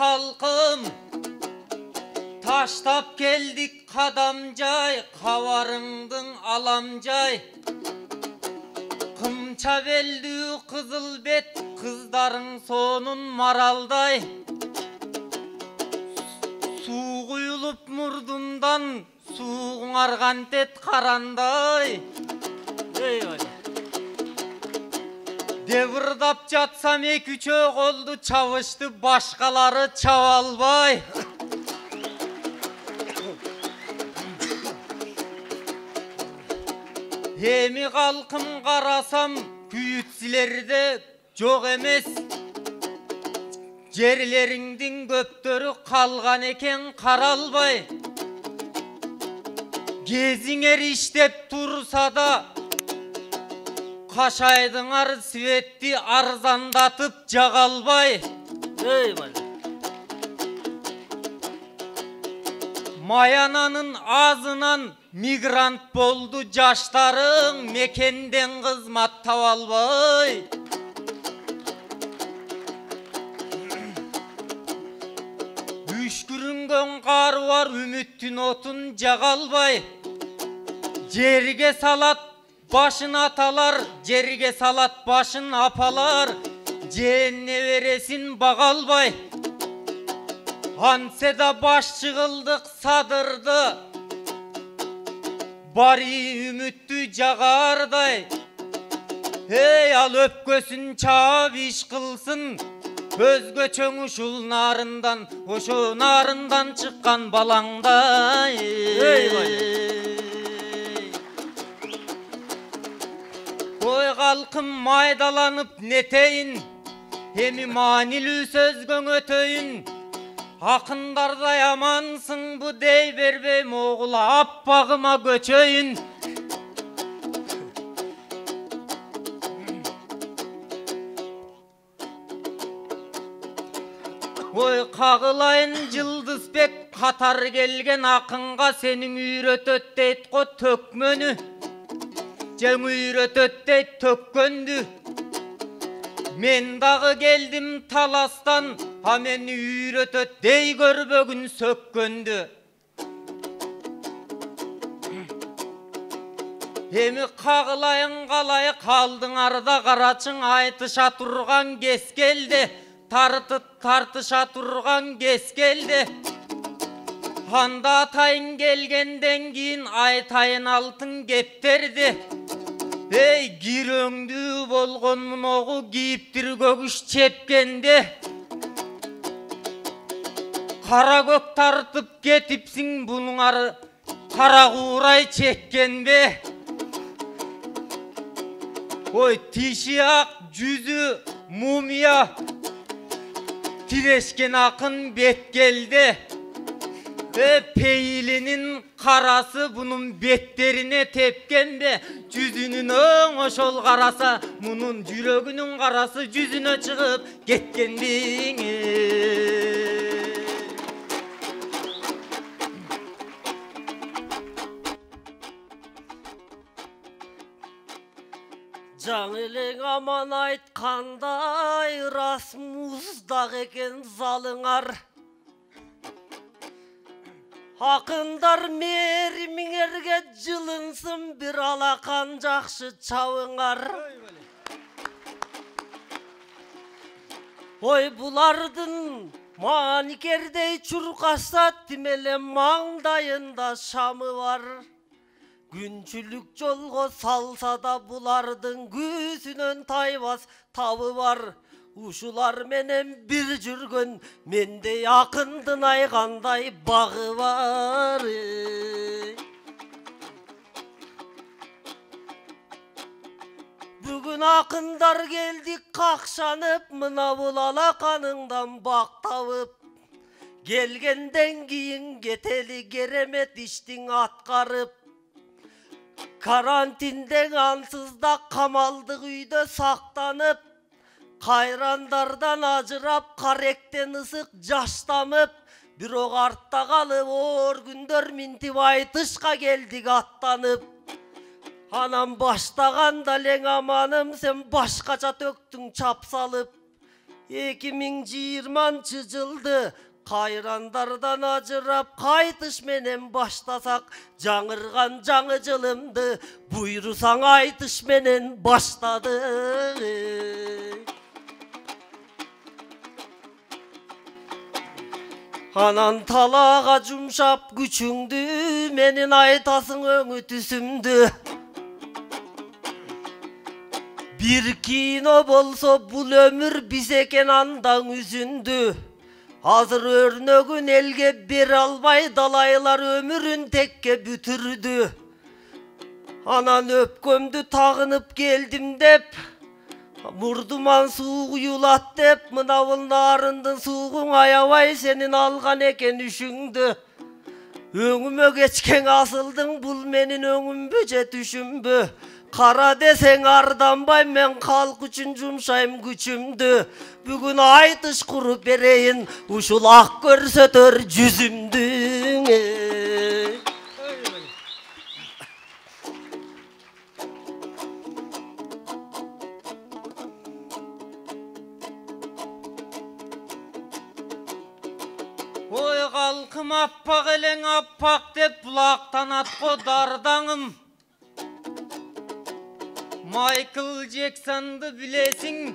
halkım, taştap geldik kadamcay, kavarındın alamcay. Kımça beldi kızıl bet, kızların sonun maralday. Su kuyulup murdumdan, suğun argantet karanday. Eyvallah. Devırdap jatsam ek üçök oldu, çavıştı başkaları çavalbay. Hemi kalkım karasam, küyütsilerde çok emes. Cerlerinden göptörü kalgan eken karalbay. Gezinger iştep tursa da, kaşaydınar sivetti arzandatıp cagalbay. Eyvallah. Mayananın ağzınan migrant boldu caşların, mekenden kızmat tavalbay. Üçkürüngen kar var, ümüttün otun cagalbay. Cerge salat başın atalar, cerge salat başın apalar. Cehenne veresin bagalbay. Hanseda baş çıgıldık sadırdı, bari ümüttü cagarday. Hey al öpkösün çağab iş kılsın, özgö çöngüşül narından, oşu narından çıkkan balangday. Koy kalkım maydalanıp neteyin, hemi manilü sözgön ötöyün. Akındarda yamansın bu dey berbem oğula, appağıma göçöyün. Oy kağılayın cıldız bek, katar gelgen akınga senin üyretöt deyt ko tökmönü. Cem üyretöt deyt tökköndü. Men dağı geldim talastan, ha meni üyretöt dey görbögün sökköndü. Hemi kağılayın kalayı kaldın arda, karaçın aytışa turgan kes geldi. Tartışa turgan kes geldi. Handa atayın gelgenden giyin aytayın altın gepterdi. Hey giröngdü bolgonmun oğu giyiptir gögüş çepkende. Kara gök tartıp getipsin bunun arı, kara kuğray çekken be. Oy tişi ak cüzü mumya, tireşken akın bet geldi. Ve peylinin karası bunun betlerine tepken de, cüzünün oşol karasa, bunun cürögünün karası cüzüne çıkıp getken dini. Жаңылың аман айтқандай, рас мұздақ екен залыңар. Ақындар меріміңерге жылынсын, бір алақан жақшы чауыңар. Ой бұлардың маникердей чұрқаса, тимеле маңдайында шамы бар. Күнчүлік жолға салса да бұлардың күсінен тайбас табы бар. Ушулар менен бір жүргөн менде ақындын айғандай бағы бар. Бүгін ақындар келдік қақшанып, мына бұл алақаныңдан бақ тауып. Келгенден кейін кетелі керемет іштің атқарып. Карантинден ансызда қамалдық үйді сақтанып, қайрандардан ажырап, қаректен ысық жаштамып, бирок артта қалып, оор күндер минтип айтышқа келдік аттанып. Анам баштағанда лең аманым, сен башқача төктің чап салып. 2020 жылды кайрандардан ажырап кайтыш менен баштасак, жаңырган жаңы жылымды буйрусаң айтыш менен баштады. Анан талага жумшап күчүңдү, менин айтасың өңү түсүмдү. Бир кино болсо бул өмүр биз экен андан үзүндү. Азыр өрнөгүн элге бере албай далайлар өмүрүн текке бүтүрдү. Анан өпкөмдү тагынып келдим деп, мурдуман суу куюлат деп, мынабул нарындын суугуң аябай сенин алган экен үшүңдү. Өңүмө кечкен асылдың бул менин өңүмбү же түшүмбү? Кара десең арданбай, мен калк үчүн жумшайм күчүмдү. Бүгүн айтыш куруп берейин, ушул ак көрсөтөр жүзүмдү. Ой калкым аппак элең аппак деп булактан атко дардаңым. Майкл Джексонды билесиң,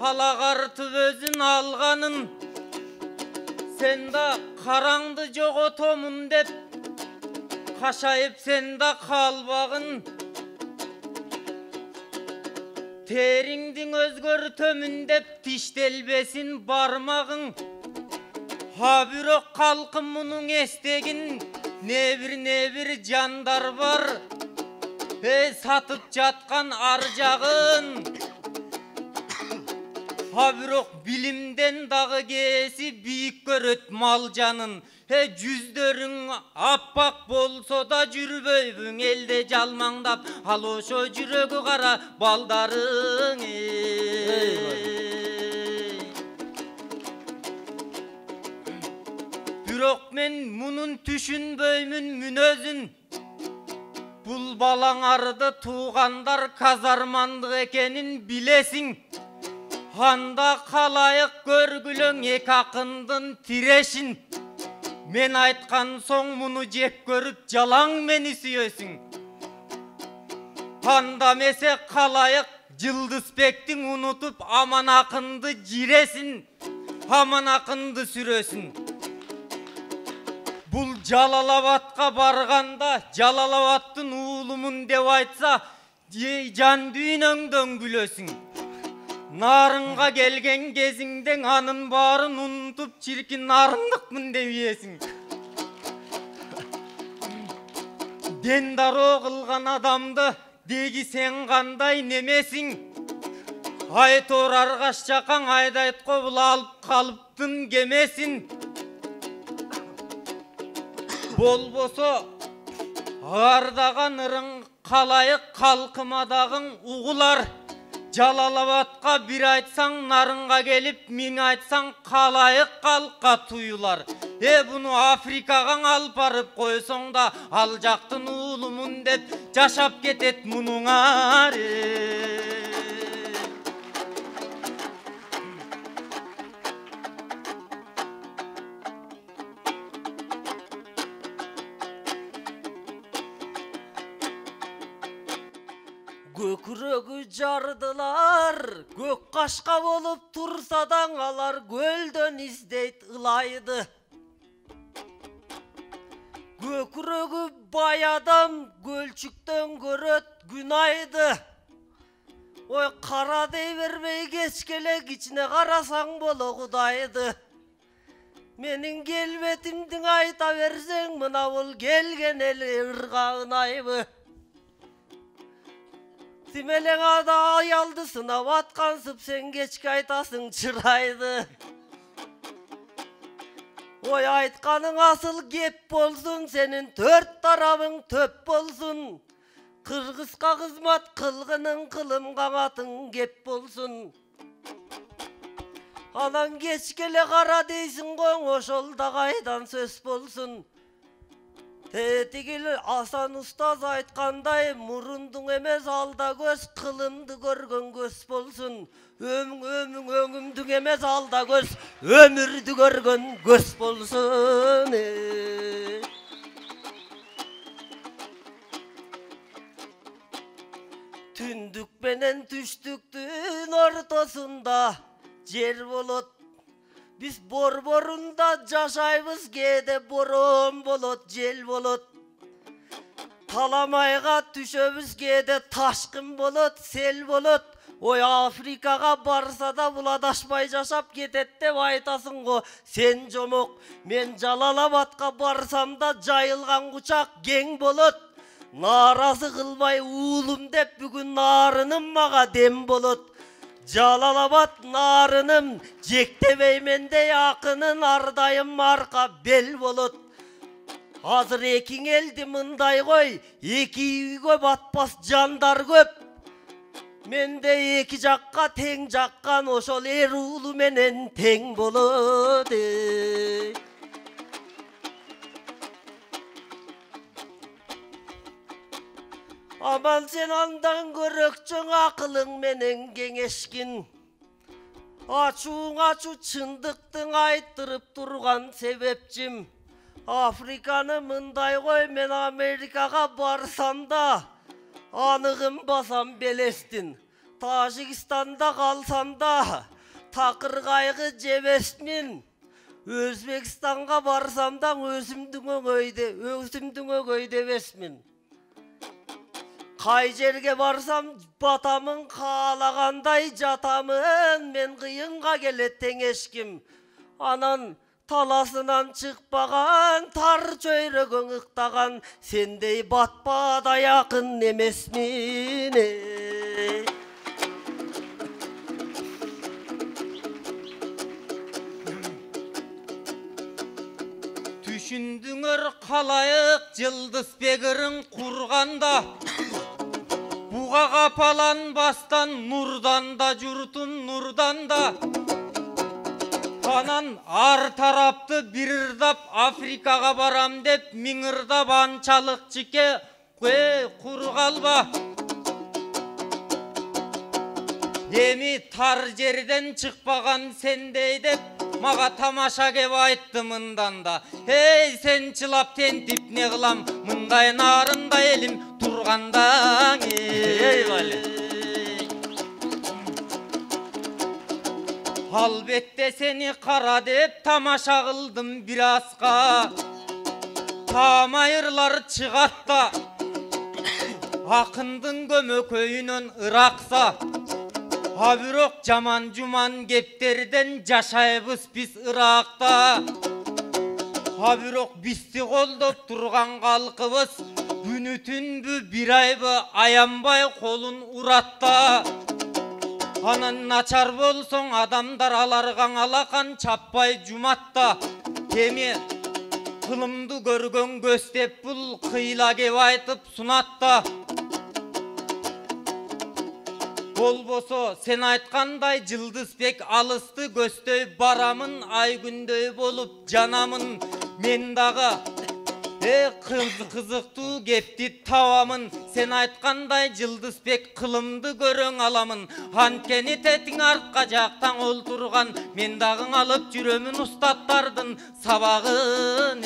алагартып өзүн алганын. Сен да караңды жоготомун деп, кашайып сен да калбагын. Териңдин өзгөртөмүн деп тиштелбесин бармагың. Ha бирок калкым мунун эстегин, не бир жандар бар. Сатып жаткан ар жагын. Ha бирок билимден дагы кээси бийик көрөт мал жанын. Жүздөрүң аппак болсо да жүрбөйбүң элде жалмаңдап, ал ошо жүрөгү кара балдарың. Бирок мен мунун түшүнбөймүн мүнөзүн. Бул балаңарды туугандар казармандык экенин билесиң. Анда калайык көргүлөң эки акындын тирешин. Мен айткан соң муну жек көрүп жалаң мени сүйөсүң. Анда месе калайык Жылдызбектин унутуп Аман акынды жиресин. Аман акынды сүрөсүн. Бул Жалалабадка барганда Жалалабадтын уулумун деп айтса, жан дүйнөңдөн күлөсүң. Нарынга келген кезиңден анын баарын унутуп чиркин нарындыкмын деп ийесиң. Дендаро кылган адамды деги сен кандай немесиң? Айтор аргаш жакаң айдайтко бул алып калыптын кемесин. Болбосо ардаган ырың калайык калкымадагың угулар. Жалалабадка бир айтсаң нарынга келип, миң айтсаң калайык калкка туюлар. Буну Африкага алып барып койсоң да ал жактын уулумун деп жашап кетет мунуңар. Көкүрөгү жардылар, көк кашка болуп турсадаң алар көлдөн издейт ылайды. Көкүрөгү бай адам көлчүктөн көрөт күн айды. Ой кара дей бербей кечкеле кичине карасаң боло Кудайды. Менин келбетимдин айта берсең, мына бул келген эли ырга ынайбы. Симелең ада аялды сынап аткансып, сен кечке айтасың чырайды. Ой айтканың асыл кеп болсун, сенин төрт тарабың төп болсун. Кыргызга кызмат кылгының кылым каңатың кеп болсун. Анан кечкеле кара дейсиң гоң, ошол да кайдан сөз болсун. Тигил Асан устаз айткандай, мурунduң эмес алда көз, кылымды көргөн көз болсун. Өңүмдүң эмес алда көз, өмүрдү көргөн көз болсун. Түндүк менен түштүктүн ортосунда жер болот. Biz borborunda жашайбыз, кээде борон болот, жел болот. Таламайга түшөбүз, кээде ташкын болот, сел болот. Ой, Африкага барса да буладашпай жашап кетет деп айтасың го. Сен жомок, мен Жалалабадка барсам да жайылган кучак кең болот. Нааразы кылбай уулум деп бүгүн нарыным мага дем болот. Жалалабад нарыным, жектебейменде акынын, ардайым арка бел болот. Азыр экиң элди мындай кой, эки үйгө батпас жандар көп. Менде эки жакка тең жаккан, ошол эр уулу менен тең болот. Аман сен андан көрөкчөң, акылың менен кеңешкин. Ачууң ачуу, чындыктың айттырып турган себепчим. Африканы мындай кой, мен Америкага барсам да аныгын басам белестин. Тажикстанда калсам да такыр кайгы жебесмин. Өзбекстанга барсам да өзүмдүн өгөйдө эмесмин. Кай жерге барсам батамын, каалагандай жатамын, мен кыйынга келет теңешким. Анан таласынан чыкпаган, тар чөйрөгөң ыктаган, сендей батпада якын эмесмин. Түшүндүңөр калайык Жылдызбек ырын курганда, буга капаланбастан нурдан да журтум нурдан да. Анан ар тарапты бир ырдап Африкага барам деп миңырдап анчалык чике кур калба. Эми тар жерден чыкпаган сендей деп мага тамаша кеп айтты мындан да. Эй, сен чылап тентип не кылам, мындай нарында элим турганда. Албетте сени кара деп тамаша кылдым бир аска. Тамайырлар чыгат да акындын көмөкөйүнөн ыракса. А бирок жаман жуман кептерден жашайбыз биз Иракта. А бирок бизди колдоп турган калкыбыз күнү түнбү бир айбы аянбай колун уратта. Анан начар болсоң адамдар аларга алакан чаппай жуматта. Эми кылымды көргөн көз деп бул кыйла кеп айтып сунатта. Болбосо сен айткандай Жылдызбек алысты көздөй барамын, ай күндөй болуп жанамын. Мен дагы кызыктуу кепти табамын. Сен айткандай Жылдызбек кылымды көрөң аламын. Анткени тетиң артка жактан олтурган, мен дагы алып жүрөмүн устаттардын сабагын.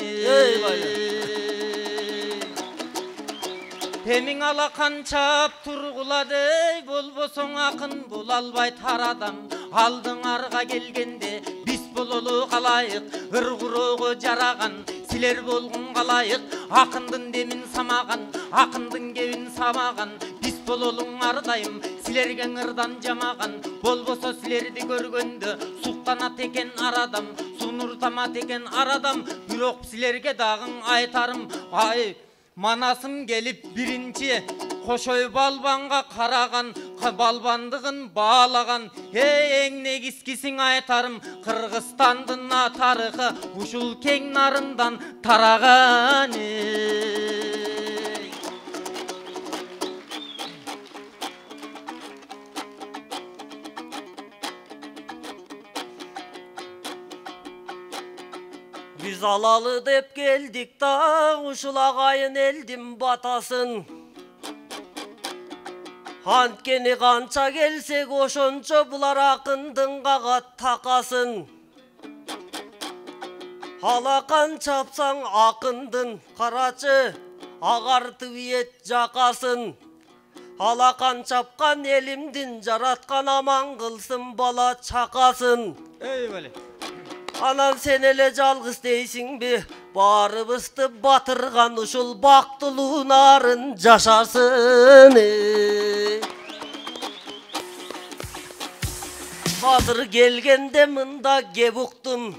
Темиң алакан чап тургулады, болбосоң акын бола албай тарадам. Алдыңарга келгенде биз бололу калайык, ыргуроого жараган силер болгон калайык. Акындын демин самаган, акындын кебин самаган, биз бололуң ардайым, силерге ырдан жамаган. Болбосо силерди көргөндө суктанат экен арадам, сунуртамат экен арадам. Бирок силерге дагы айтарым, ай манасым келип биринчи кошой балбанга караган, балбандыгын баалаган. Эң негизгисин айтарым, Кыргызстандын тарыхы ушул кең нарындан тараган. Biz alalı dep geldik da uşul agayın eldim batasın. Antkeni kança gelsek oşonço bular akındın kagat takasın. Halakan çapsan akındın karacı agartı viyet jakasın. Halakan çapkan elimdin jaratkan aman kılsın bala çakasın. Eyvallah. Anan sen ele жалғыз дейсің бе, барыбызды батырған ушул бактылуу нарын жашасын. Азыр келгенде мында кеп уктум,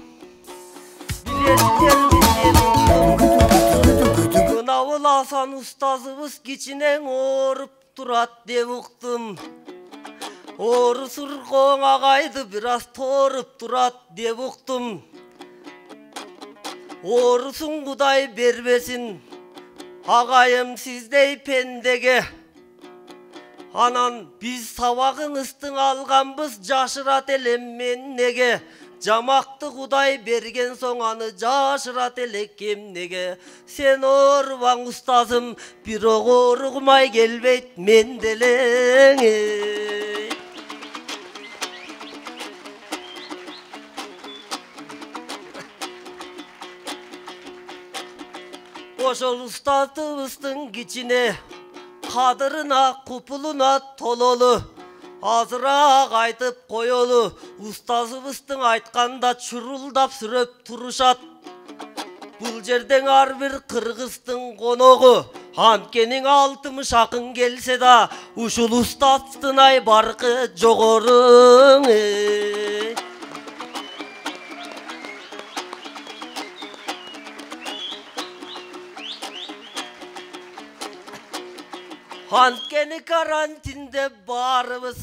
мынабыл Асан устазыбыз кичинең ооруп турат деп уктум. Ору суркоң агайды бираз торуп турат деп уктум. Орусун Кудай бербесин агайым сиздей пендеге. Анан биз сабагыңыздын алганбыз жашырат элем мен неге. Жамакты Кудай берген соң аны жашырат элек эмнеге. Сен оорубаң устазым, бирок ооругмай келбейт мен делең. Ошол устазыбыздын кичине кадырына купулуна тололу. Азыраак айтып коелу, устазыбыздын айтканда чурулдап сүрөп турушат. Бул жерден ар бир кыргыздын коногу, анткенин 60 акын келсе да, ушул устаздын айбаркы жогору. Анткени карантинде барыбыз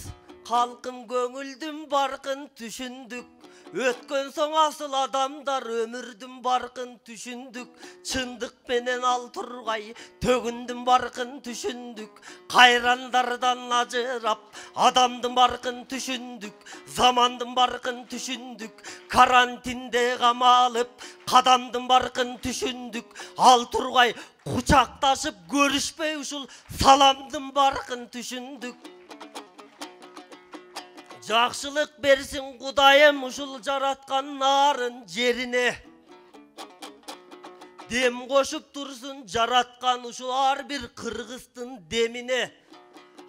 халкым көңүлдүн баркын түшүндүк. Өткөн соң асыл адамдар өмүрдүн баркын түшүндүк. Чындык менен ал тургай төгүндүн баркын түшүндүк. Кайрандардан ажырап адамдын баркын түшүндүк. Замандын баркын түшүндүк. Карантинде камалып кадамдын баркын түшүндүк. Ал тургай кучакташып көрүшпөй ушул саламдын баркын түшүндүк. Жакшылык берсин Кудайым ушул жараткан нарын жерине. Дем кошуп турсун жараткан ушул ар бир кыргыздын демине.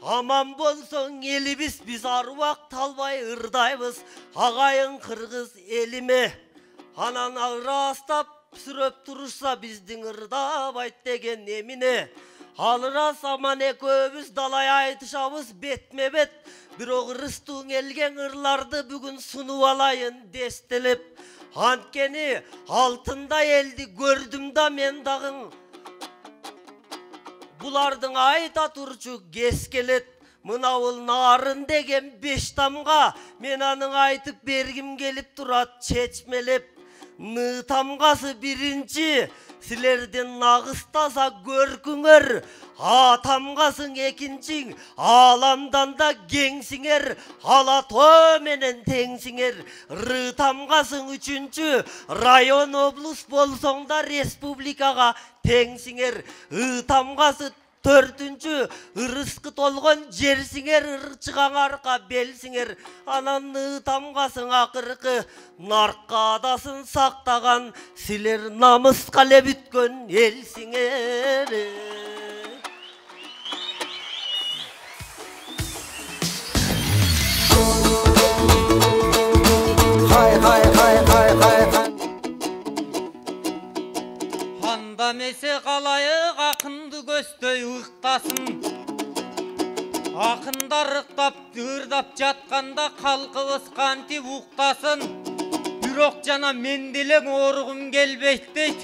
Аман болсоң элибиз, биз аруак талбай ырдайбыз агайын кыргыз элиме. Анан ырастап сүрөп турушса биздин ырдабайт деген эмине. Алырас аман экөөбүз далай айтышабыз бетме бет. Бирок ырыстуң элген ырларды бүгүн сунуп алайын дестелеп. Анткени алтындай элди көрдүм да мен дагы. Булардын айта турчу кес келет. Мынабыл нарын деген 5 тамга мен анын айтып бергим келип турат чечмелеп. Ны тамгасы биринчи, силердин нагыз таза көркүңөр. А тамгасың экинчиң, аламдан да кеңсиңер, ала тоо менен теңсиңер. Ры тамгасың үчүнчү, район облус болсоң да республикага теңсиңер. ы тамгасы 4-түнчү, ырыскы толгон жерсиңер, ырчыгаңарка белсиңер. Анан ы тамгасың акыркы, наркадасын сактаган, силер намыска эле бүткөн элсиңер. Месе қалайық ақынды көстой ұқтасын. Ақындар ықтап, ырдап жатқанда қалқыбыз қантип ұқтасын. Бирок жана менделең оругум келбейт дейт.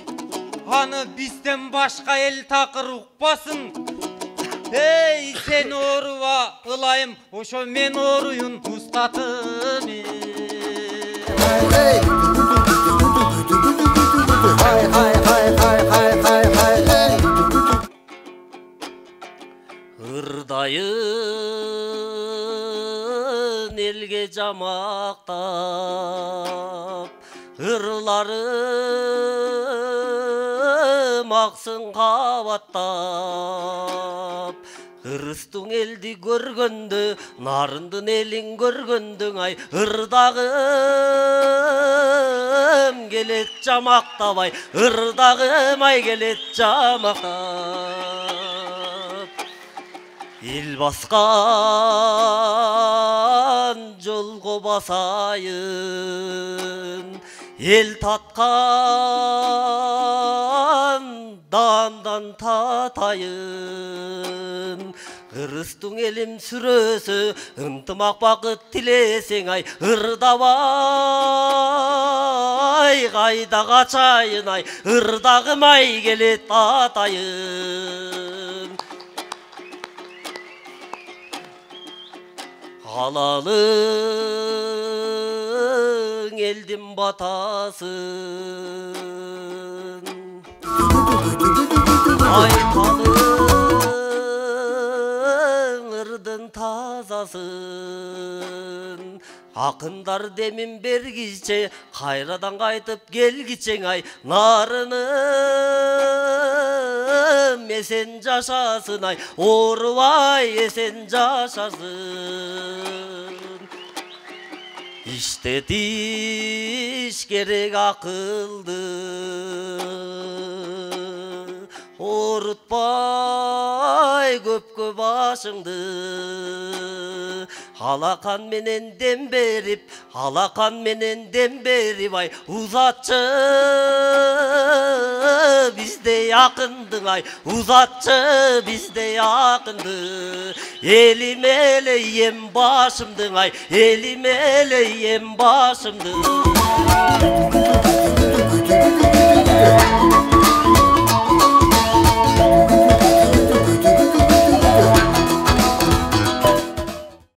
Аны бизден башка эл такыр ұқпасын. Эй, сен оруба, ылайым, ошо мен оруюн устатын. Ырдайын элге жамактап, ырlarым аксын кабаттап. Ырыстың элди көргөндө, нарындын элин көргөндүң ай, ырдагым келет жамактабай, ырдагым ай келет жамактап. Ел баскан жолго басайын, ел таткан дандан татайын. Ырыстың элим сүрөсү, ынтымак бакыт тилесең ай, ырдабай кайда качайын ай, ырдагым ай келет атайын. Алалың элдин батасын, айталың ырдын тазасын. Акындар демин бергиче, кайрадан кайтып келгичең ай, нарыным эсен жашасын ай, оорубай эсен жашасын. İştetiş gerek akıldı, orutpay köpkö başыңды. Alakan menen dem berip, alakan menen dem berip ay, uzatçı bizde yakındı ay, uzatçı bizde yakındı. Elim eleyem başımdı ay, elim eleyem başımdı.